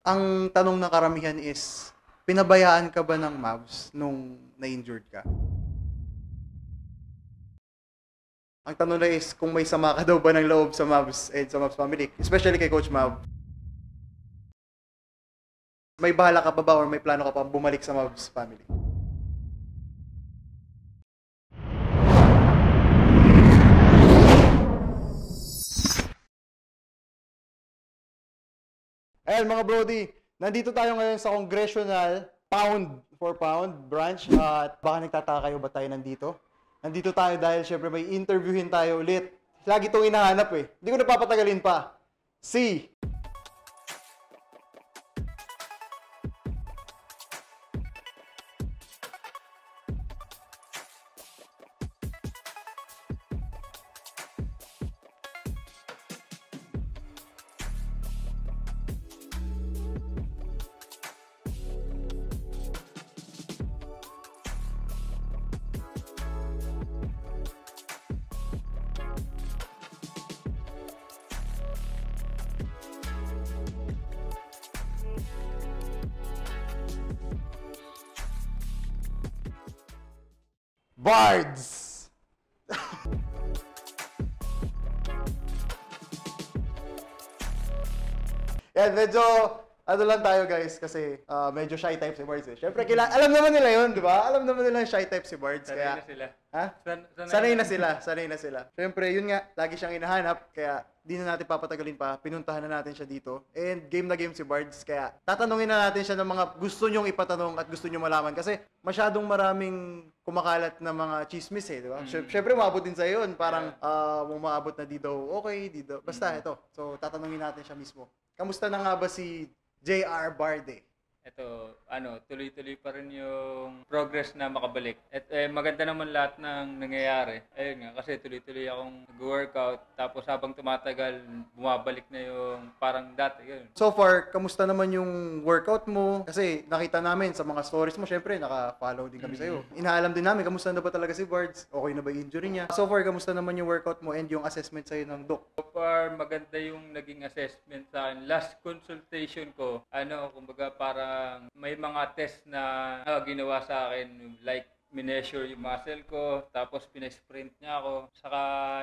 Ang tanong ng karamihan is, pinabayaan ka ba ng Mavs nung na-injured ka? Ang tanong na is, kung may sama ka daw ba ng loob sa Mavs and sa Mavs family, especially kay Coach Mav. May bahala ka pa ba or may plano ka pa bumalik sa Mavs family? Ayan mga Brody, nandito tayo ngayon sa Congressional Pound for Pound branch at baka nagtataka kayo ba tayo nandito? Nandito tayo dahil syempre may interviewin tayo ulit. Lagi itong hinahanap eh. Hindi ko napapatagalin pa. Si Bards! Yan, medyo ano lang tayo guys kasi medyo shy type si Bards eh. Syempre alam naman nila 'yon, 'di ba? Alam naman nila yung shy type si Bards Sanay kaya na sila. ha? Sanay na sila. Syempre, yun nga, lagi siyang hinahanap kaya di na natin papatagalin pa. Pinuntahan na natin siya dito. And game na game si Bards kaya tatanungin na natin siya ng mga gusto niyong ipatanong at gusto niyong malaman kasi masyadong maraming kumakalat na mga chismis eh, di ba? Syempre, umabot din sa yun. Parang umaabot na di daw okay, di daw. Basta ito. So, tatanungin natin siya mismo. Kamusta na nga ba si JR Barde? Ito, tuloy-tuloy pa rin yung progress na makabalik. At maganda naman lahat ng nangyayari. Ayun nga, kasi tuloy-tuloy akong nag-workout. Tapos habang tumatagal, bumabalik na yung parang dati. Yun. So far, kamusta naman yung workout mo? Kasi nakita namin sa mga stories mo, syempre, naka-follow din kami sa'yo. Inaalam din namin, kamusta na ba talaga si Bards? Okay na ba yung injury niya? So far, kamusta naman yung workout mo and yung assessment sa'yo ng doc? So far, maganda yung naging assessment sa akin. Last consultation ko, kumbaga parang may mga test na ginawa sa akin, like mineasure yung muscle ko, tapos pinesprint niya ako, saka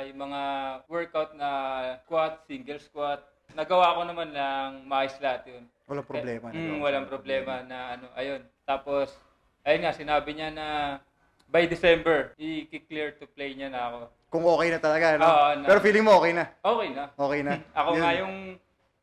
yung mga workout na squat, single squat, nagawa ko naman lang maayos lahat yun. Walang problema. Walang problema na ayun. Tapos, ayun nga, sinabi niya na by December, i-clear to play niya na ako. Kung okay na talaga, no? Oo, Pero feeling mo okay na? Okay na. Okay na.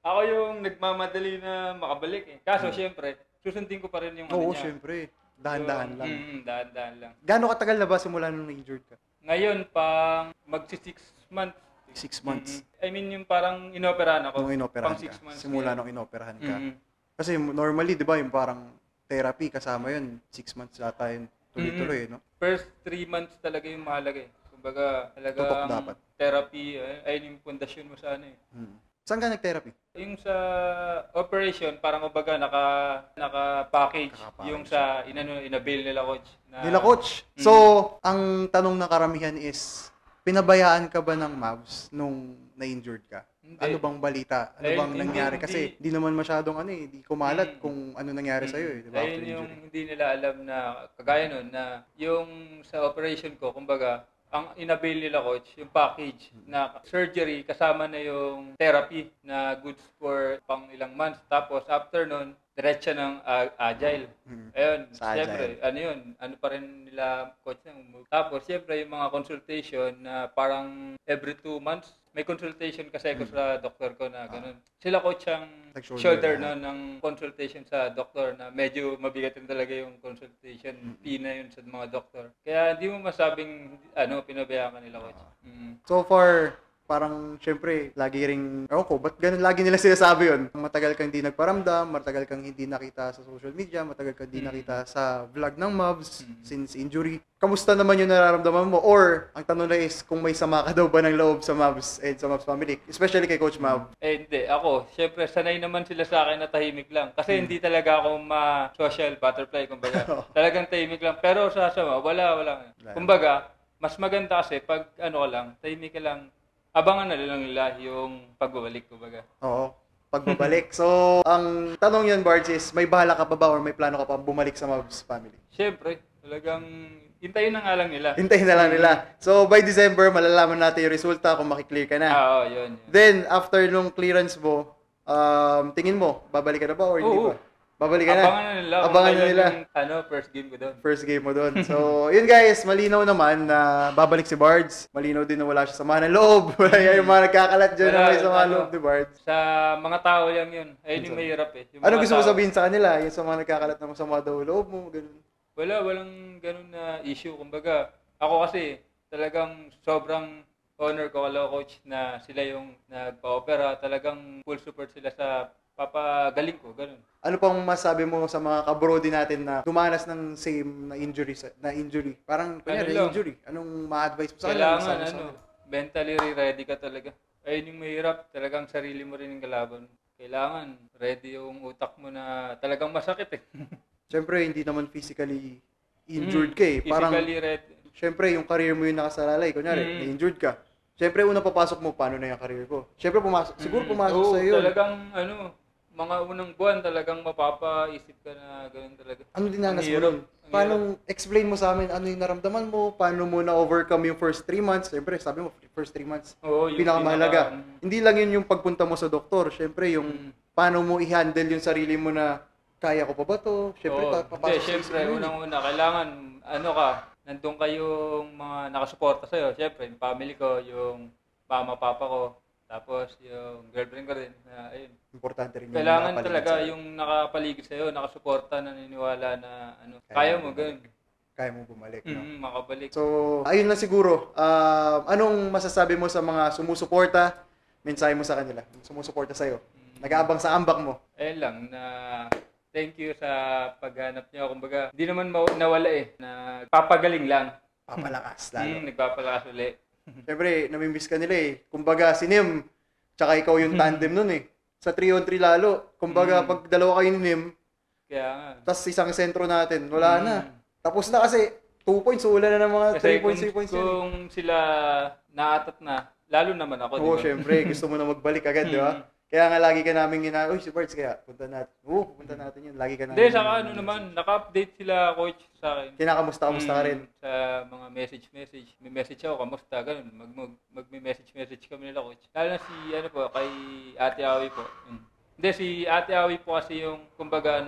Ako yung nagmamadali na makabalik eh. Kaso, syempre, susundin ko pa rin yung Oo, niya. syempre. Dahan-dahan lang. Dahan-dahan lang. Gaano katagal na ba simula nung na-injured ka? Ngayon, pang magsi 6 months. 6 months. I mean, yung parang inoperahan ako. Nung inoperahan pang 6 ka. months. Simula nung inoperahan ka. Mm-hmm. Kasi normally, di ba, yung parang therapy kasama yun, 6 months ata yun tuloy-tuloy, no? First 3 months talaga yung mahalaga eh. Kumbaga, Tutok dapat. talagang therapy, ayun yung pundasyon mo sa Saan ka nag-therapy? Yung sa operation, parang kumbaga naka-package yung sa inabil nila coach. Nila coach. So, ang tanong ng karamihan is, pinabayaan ka ba ng Mavs nung na-injured ka? Hindi. Ano bang balita? Ano bang nangyari? Hindi. Kasi di naman masyadong di kumalat kung ano nangyari sa'yo eh. Diba? Ayun yung hindi nila alam na, kagaya nun, na yung sa operation ko, kumbaga, ang inabil nila coach, yung package na surgery kasama na yung therapy na goods for pang ilang months. Tapos after nun, diretso ng agile. Ayun, siyempre, ano pa rin nila coach na. Tapos siyempre yung mga consultation na parang every 2 months, may consultation kasi ako sa doktor ko na ganun. Sila coach ang shoulder ng consultation sa doktor na medyo mabigat din talaga yung consultation fee na yun sa mga doktor. Kaya hindi mo masabing pinabayaan ka nila coach. So far, parang syempre, lagi ring, ba't ganun lagi nila sinasabi yun? Matagal kang hindi nagparamdam, matagal kang hindi nakita sa social media, matagal kang hindi nakita sa vlog ng Mavs since injury. Kamusta naman yung nararamdaman mo? Or, ang tanong na is, kung may sama ka daw ba ng loob sa Mavs and sa Mavs family, especially kay Coach Mav? Hindi. Ako, syempre, sanay naman sila sa akin na tahimik lang. Kasi hindi talaga ako ma-social butterfly, kumbaga. Talagang tahimik lang. Pero sa sama, wala. Kumbaga, mas maganda kasi pag tahimik ka lang, abangan na lang nila yung pagbabalik, kumbaga. Oo. pagbabalik. So, ang tanong yan, Bards, is may bahala ka pa ba or may plano ka pa bumalik sa Mavs family? Siyempre, talagang hintayin na nga lang nila. Hintayin na lang nila. So, by December, malalaman natin yung resulta kung makiklear ka na. Oo, yun. Then, after nung clearance mo, tingin mo, babalik ka na ba or hindi Oo. pa? Babalik ka na? Abangan na nila. Abangan na nila. Yung, first game ko doon. First game mo doon. So, yun guys, malinaw naman na babalik si Bards. Malinaw din na wala siya samahan ng loob. Wala yung mga nagkakalat dyan na may samahan ng loob ni Bards. Sa mga tao lang yun. Ayun yung mahirap eh. Yung Ano mga gusto mo tao- sabihin sa kanila? Yung sa mga nagkakalat na masama daw loob mo, ganun. Walang ganun na issue. Kumbaga, ako kasi talagang sobrang honor ko kala coach na sila yung nagpa-opera. Talagang full support sila sa papagaling ko, ganun. Ano pang masabi mo sa mga kabrodi natin na tumanas ng same na injury? Parang kunyari, lang? injury. Anong ma-advise mo sa kanila? Kailangan, Masabi sa kanila? mentally ready ka talaga. Ayun yung mahirap, talagang sarili mo rin yung kalaban. Kailangan, ready yung utak mo na talagang masakit eh. Siyempre, hindi naman physically injured ka eh. Parang, Physically ready. siyempre, yung career mo yung nakasalalay. Kunyari, na-injured ka. Siyempre, una papasok mo, paano na yung career ko? Siyempre, siguro pumasok Oo, sa iyo. talagang, mga unang buwan talagang mapapaisip ka na ganun talaga. Ano dinanas mo hirap. nun? Paano, explain mo sa amin ano yung naramdaman mo, paano mo na-overcome yung first 3 months. Siyempre, sabi mo, first 3 months, Oo, yung pinakamahalaga. Hindi lang yun yung pagpunta mo sa doktor. Siyempre, yung paano mo i-handle yung sarili mo na, kaya ko pa ba to? Siyempre, papasok sa Siyempre, isip mo yun. unang-una, kailangan, nandun kayong mga nakasuporta sa'yo. Siyempre, yung family ko, yung mama, papa ko, tapos yung girlfriend ko rin. Ayun. Importante rin yung Kailangan nakapaligid talaga sa'yo. yung nakapaligid sa'yo, nakasuporta, naniniwala na kaya mo, ganun. Kaya mo bumalik, no? Makabalik. So, ayun lang siguro. Anong masasabi mo sa mga sumusuporta? Mensahe mo sa kanila, sumusuporta sa'yo. Nag-aabang sa ambak mo. Ayun lang, na thank you sa paghanap niyo. Kumbaga, hindi naman nawala eh. Nagpapagaling lang. Papalakas lalo. Nagpapalakas ulit. Siyempre, namimiss ka nila eh. Kumbaga, si Nim, tsaka ikaw yung tandem nun eh. Sa 3-on-3 lalo. Kumbaga, pag dalawa kayo ni Nim, Kaya nga. tas isang sentro natin, wala na. Tapos na kasi, 2 points, wala na ng mga 3 points, 3 points yun. Kung sila naatat na, lalo naman ako, Oo, di ba? syempre, gusto mo na magbalik agad, di ba? Kaya nga lagi ka namin uy, si Bards, kaya punta natin. Punta natin yun. Lagi ka namin. Hindi, saka naman, naka-update sila coach sa akin. Kinakamusta-kamusta ka rin. Sa mga message. May message ako, kamusta, ganun. Mag-message kami nila coach. Lalo na si, kay Ate Awi po. Hindi, si Ate Awi po kasi yung, kumbaga,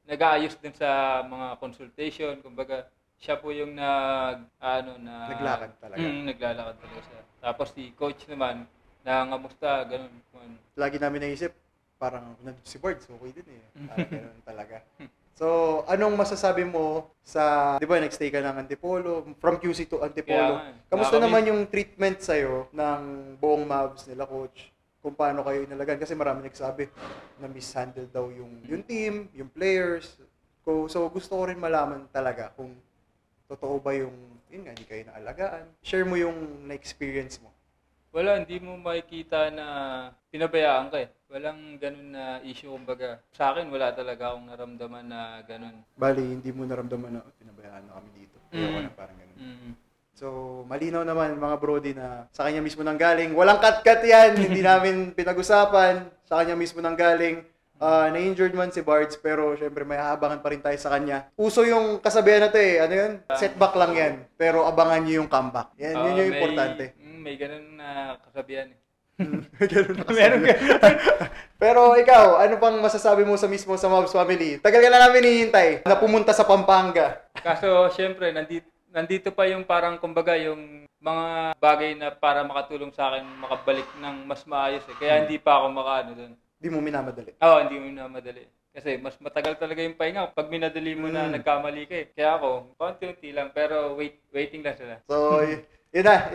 nag-aayos din sa mga consultation. Kumbaga, siya po yung Naglalakad talaga. Naglalakad talaga siya. Tapos si coach naman, nangamusta, ganun. Lagi namin naisip, parang nandito si Bards, okay din eh. Parang ganun talaga. So, anong masasabi mo sa, di ba, nag-stay ka ng Antipolo, from QC to Antipolo. Kamusta naman yung treatment sa'yo ng buong Mavs nila, coach? Kung paano kayo inalagan? Kasi marami nagsabi na mishandle daw yung team, yung players. So, gusto ko rin malaman talaga kung totoo ba yun nga, hindi kayo naalagaan. Share mo yung na-experience mo. Wala, hindi mo makikita na pinabayaan ka eh. Walang ganun na issue, kumbaga. Sa akin, wala talaga akong naramdaman na ganun. Bali, hindi mo naramdaman na pinabayaan na kami dito. Ayoko na parang ganun. So, malinaw naman mga brody na sa kanya mismo nang galing. Walang cut-cut yan, hindi namin pinag-usapan. Sa kanya mismo nang galing. Na-injured man si Bards, pero syempre may aabangan pa rin tayo sa kanya. Uso yung kasabihan na to eh. Ano yun? Setback lang yan. Pero abangan nyo yung comeback. Yun yung importante. May ganun na kasabihan eh. Ganun na kasabihan. Pero ikaw, ano pang masasabi mo sa mismo sa Mavs family? Tagal ka na namin hihintay na pumunta sa Pampanga. Kaso, syempre, nandito pa yung parang, kumbaga, yung mga bagay na para makatulong sa akin makabalik ng mas maayos eh. Kaya hindi pa ako makaano doon. Di mo minamadali. Oo, hindi mo na madali. Kasi mas matagal talaga yung pahinga pag minadali mo na nagkamali ka eh. Kaya ako, konti-unti lang, pero waiting lang sila. So, yun na.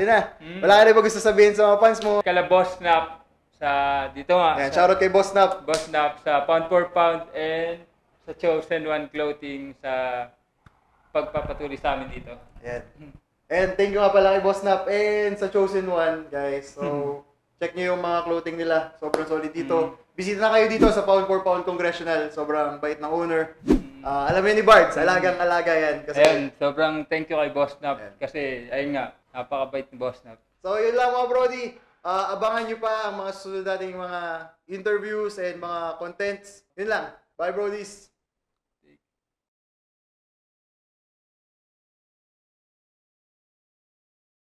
Wala ka rin ba gusto sabihin sa mga fans mo? Kala Boss Snap sa dito nga. Ayan, shoutout kay Boss Snap. Boss Snap sa Pound for Pound and sa Chosen One Clothing sa pagpapatuloy sa amin dito. Ayan. And thank you nga pala kay Boss Snap and sa Chosen One, guys. So, check nyo yung mga clothing nila. Sobrang solid dito. Bisita na kayo dito sa Pound for Pound Congressional. Sobrang bait ng owner. Alam mo yun ni Bards, alagang-alaga yan. Kasi, Ayan, sobrang thank you kay Boss Snap kasi ayun nga, napakabait ni Boss Snap. so, yun lang mga brody. Abangan nyo pa ang mga susunod nating mga interviews and mga contents. Yun lang. Bye, brodies!